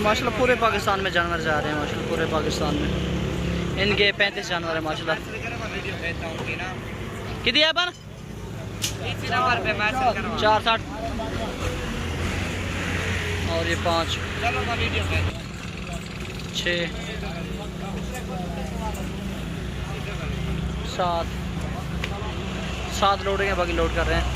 माशाल्लाह पूरे पाकिस्तान में जानवर जा रहे हैं माशाल्लाह, पूरे पाकिस्तान में इनके 35 जानवर है माशाल्लाह। कितनी है अपन 460 और ये 5 6 7 लोडिंग है, बाकी लोड कर रहे हैं।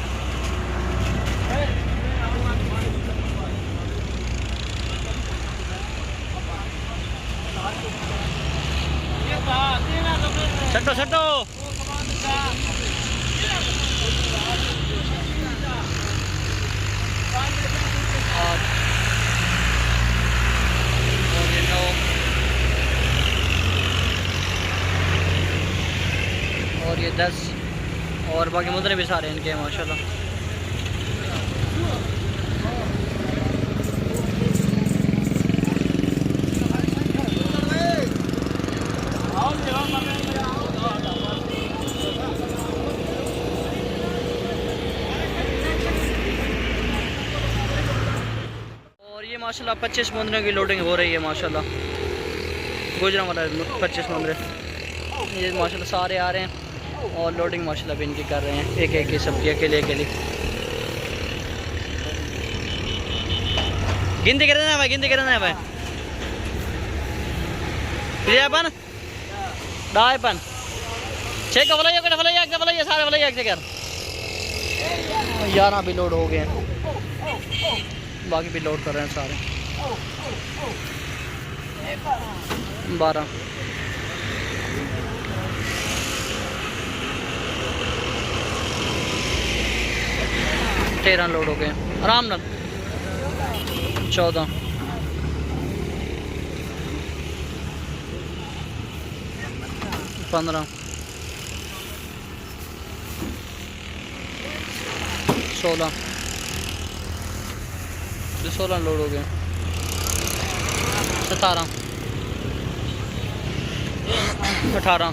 छटो छटो और ये 10 और बाकी मुद्रे भी सारे इनके हैं माशाल्लाह। और ये माशाल्लाह 25 मुंदरों की लोडिंग हो रही है माशाल्लाह। गुजरांवाला 25 मुंदरे ये माशाल्लाह सारे आ रहे हैं और लोडिंग माशाल्लाह भी इनकी कर रहे हैं, एक एक की सबकी अकेले अकेले। गिनती करना है भाई, गिनती करना है भाई। अपन डायपन 6 का फलाई सारे फलाई एक जगह 11 भी लोड हो गए हैं, बाकी भी लोड कर रहे हैं सारे 12 13 लोड हो गए आराम नाल 14 15 16 लोड हो गए 17 18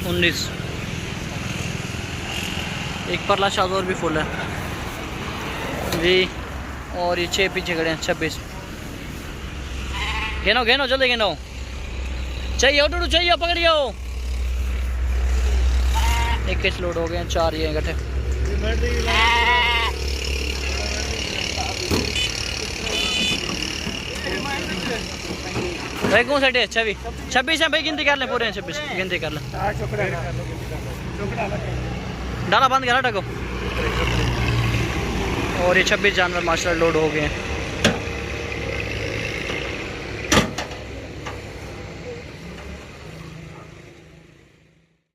19 एक परला शादोर भी फुल है 20 और ये 6 पीछे खड़े हैं 26 गिनो गिनो जल्दी गिनो चाहिए डूडू चाहिए पकड़ियो 21 लोड हो गए हैं 4 ये इकट्ठे भाई कौन सा 26 है भाई गिनती कर लें पूरे 26 गिनती कर लें डाला बंद करा टको और ये 26 जानवर माशाल्लाह लोड हो गए हैं।